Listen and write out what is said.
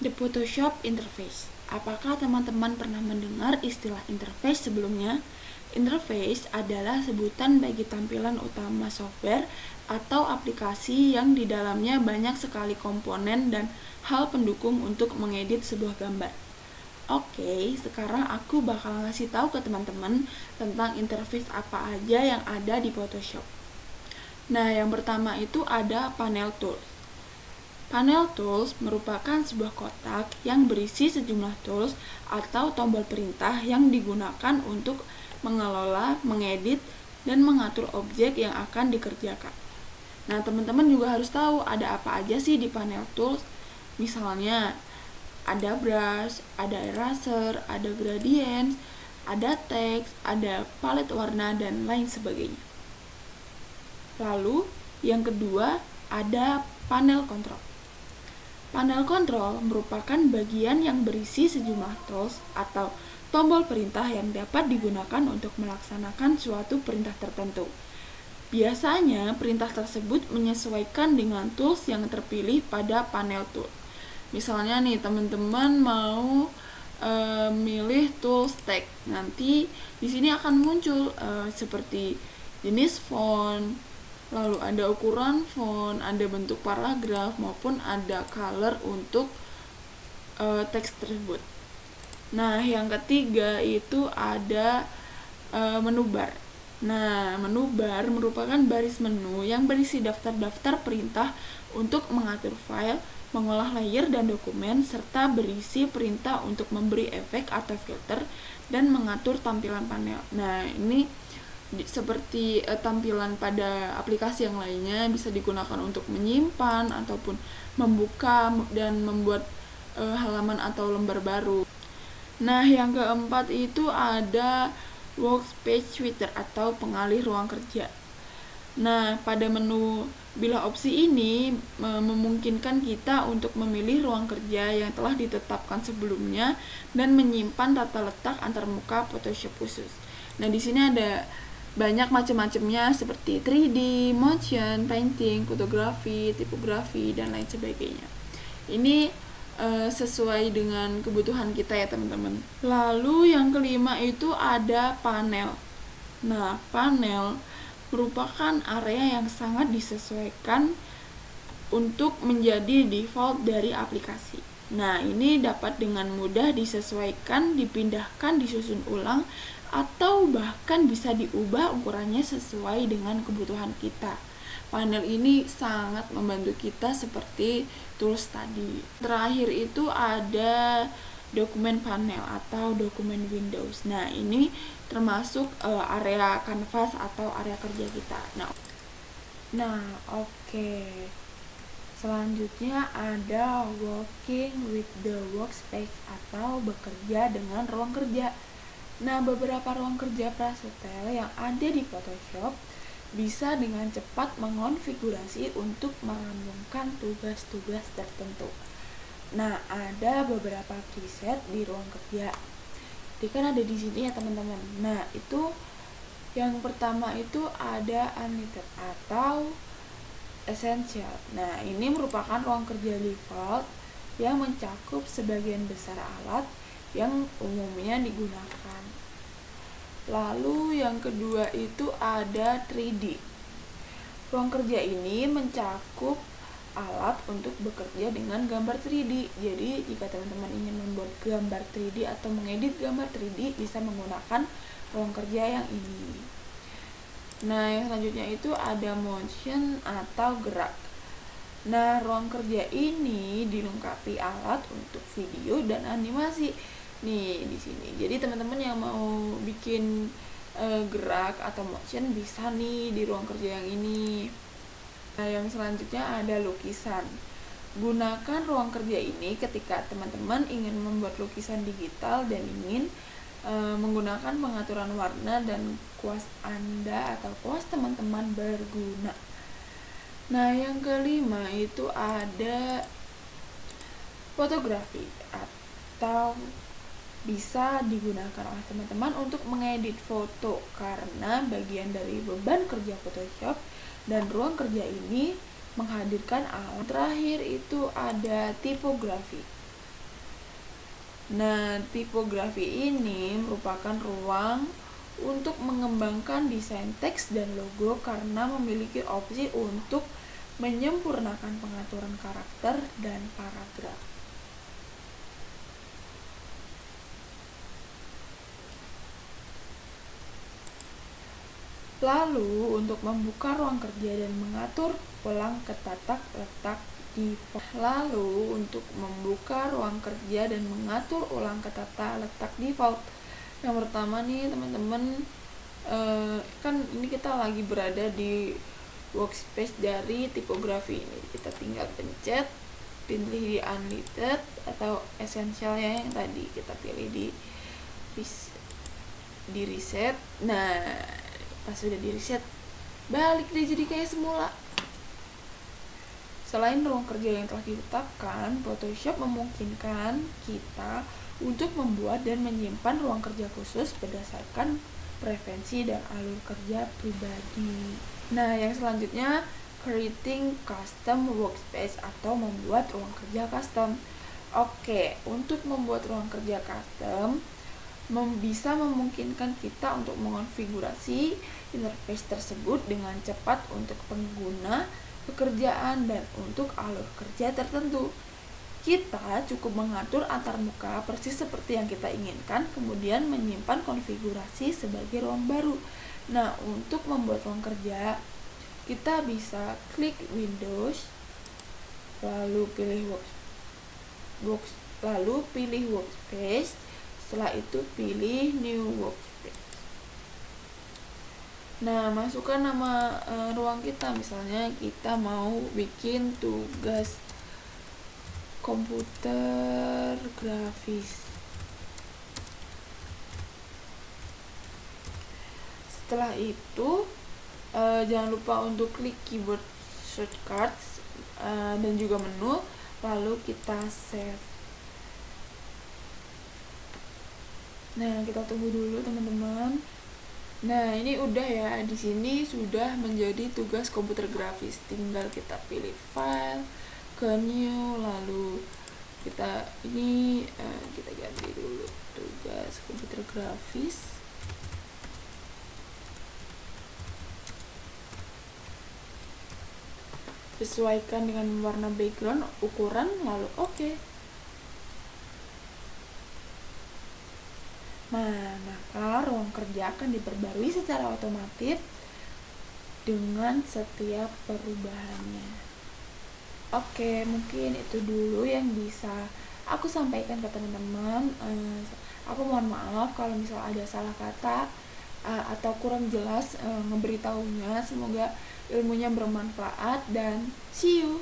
The Photoshop Interface. Apakah teman-teman pernah mendengar istilah interface sebelumnya? Interface adalah sebutan bagi tampilan utama software atau aplikasi yang di dalamnya banyak sekali komponen dan hal pendukung untuk mengedit sebuah gambar. Oke, sekarang aku bakal ngasih tahu ke teman-teman tentang interface apa aja yang ada di Photoshop. Nah, yang pertama itu ada panel tools. Panel tools merupakan sebuah kotak yang berisi sejumlah tools atau tombol perintah yang digunakan untuk mengelola, mengedit, dan mengatur objek yang akan dikerjakan. Nah, teman-teman juga harus tahu ada apa aja sih di panel tools. Misalnya, ada brush, ada eraser, ada gradient, ada teks, ada palet warna, dan lain sebagainya. Lalu, yang kedua ada panel kontrol. Panel kontrol merupakan bagian yang berisi sejumlah tools atau tombol perintah yang dapat digunakan untuk melaksanakan suatu perintah tertentu. Biasanya, perintah tersebut menyesuaikan dengan tools yang terpilih pada panel tool. Misalnya nih, teman-teman mau milih tools tag. Nanti di sini akan muncul seperti jenis font, lalu ada ukuran font, ada bentuk paragraf, maupun ada color untuk teks tersebut. Nah, yang ketiga itu ada menu bar. Nah, menu bar merupakan baris menu yang berisi daftar-daftar perintah untuk mengatur file, mengolah layer dan dokumen, serta berisi perintah untuk memberi efek atau filter dan mengatur tampilan panel. Nah, ini seperti tampilan pada aplikasi yang lainnya, bisa digunakan untuk menyimpan ataupun membuka dan membuat halaman atau lembar baru. Nah, yang keempat itu ada workspace switcher atau pengalih ruang kerja. Nah, pada menu bilah opsi ini memungkinkan kita untuk memilih ruang kerja yang telah ditetapkan sebelumnya dan menyimpan tata letak antarmuka Photoshop khusus. Nah, di sini ada banyak macam-macamnya seperti 3D, motion, painting, fotografi, tipografi, dan lain sebagainya. Ini sesuai dengan kebutuhan kita ya teman-teman. Lalu yang kelima itu ada panel. Nah, panel merupakan area yang sangat disesuaikan untuk menjadi default dari aplikasi. Nah, ini dapat dengan mudah disesuaikan, dipindahkan, disusun ulang, atau bahkan bisa diubah ukurannya sesuai dengan kebutuhan kita. Panel ini sangat membantu kita seperti tools tadi. Terakhir itu ada dokumen panel atau dokumen Windows. Nah, ini termasuk area kanvas atau area kerja kita. Oke. Selanjutnya ada working with the workspace atau bekerja dengan ruang kerja. Nah, beberapa ruang kerja prasetel yang ada di Photoshop bisa dengan cepat mengonfigurasi untuk merampungkan tugas-tugas tertentu. Nah, ada beberapa preset di ruang kerja. Jadi kan ada di sini ya teman-teman. Nah, itu yang pertama itu ada unlimited atau essential. Nah, ini merupakan ruang kerja default yang mencakup sebagian besar alat yang umumnya digunakan. Lalu yang kedua itu ada 3D. Ruang kerja ini mencakup alat untuk bekerja dengan gambar 3D. Jadi jika teman-teman ingin membuat gambar 3D atau mengedit gambar 3D, bisa menggunakan ruang kerja yang ini. Nah, yang selanjutnya itu ada motion atau gerak. Nah, ruang kerja ini dilengkapi alat untuk video dan animasi. Nih di sini. Jadi teman-teman yang mau bikin gerak atau motion bisa nih di ruang kerja yang ini. Nah, yang selanjutnya ada lukisan. Gunakan ruang kerja ini ketika teman-teman ingin membuat lukisan digital dan ingin menggunakan pengaturan warna dan kuas Anda atau kuas teman-teman berguna. Nah, yang kelima itu ada fotografi atau bisa digunakan oleh teman-teman untuk mengedit foto karena bagian dari beban kerja Photoshop, dan ruang kerja ini menghadirkan alat. Terakhir itu ada tipografi. Nah, tipografi ini merupakan ruang untuk mengembangkan desain teks dan logo karena memiliki opsi untuk menyempurnakan pengaturan karakter dan paragraf. Lalu, untuk membuka ruang kerja dan mengatur ulang ketata letak default. Lalu, untuk membuka ruang kerja dan mengatur ulang ketata letak default. Yang pertama nih teman-teman, kan ini kita lagi berada di workspace dari tipografi ini. Kita tinggal pencet, pilih di unlisted atau essential ya, yang tadi kita pilih di reset. Nah, pas sudah di reset, balik deh jadi kayak semula. Selain ruang kerja yang telah ditetapkan, Photoshop memungkinkan kita untuk membuat dan menyimpan ruang kerja khusus berdasarkan preferensi dan alur kerja pribadi. Nah, yang selanjutnya, creating custom workspace atau membuat ruang kerja custom. Oke, untuk membuat ruang kerja custom bisa memungkinkan kita untuk mengonfigurasi interface tersebut dengan cepat untuk pengguna, pekerjaan, dan untuk alur kerja tertentu. Kita cukup mengatur antarmuka persis seperti yang kita inginkan, kemudian menyimpan konfigurasi sebagai ruang baru. Nah, untuk membuat ruang kerja, kita bisa klik Windows, lalu pilih Workspace, setelah itu pilih New Workspace. Nah, masukkan nama ruang kita, misalnya kita mau bikin tugas komputer grafis. Setelah itu jangan lupa untuk klik keyboard shortcuts dan juga menu, lalu kita save. Nah, kita tunggu dulu teman-teman. Nah, ini udah ya, di sini sudah menjadi tugas komputer grafis. Tinggal kita pilih file, ke new, lalu kita ganti dulu tugas komputer grafis. Sesuaikan dengan warna background, ukuran, lalu oke. Nah, maka ruang kerja akan diperbarui secara otomatis dengan setiap perubahannya. Oke, mungkin itu dulu yang bisa aku sampaikan ke teman-teman. Aku mohon maaf kalau misal ada salah kata atau kurang jelas ngeberitahunya. Semoga ilmunya bermanfaat dan see you.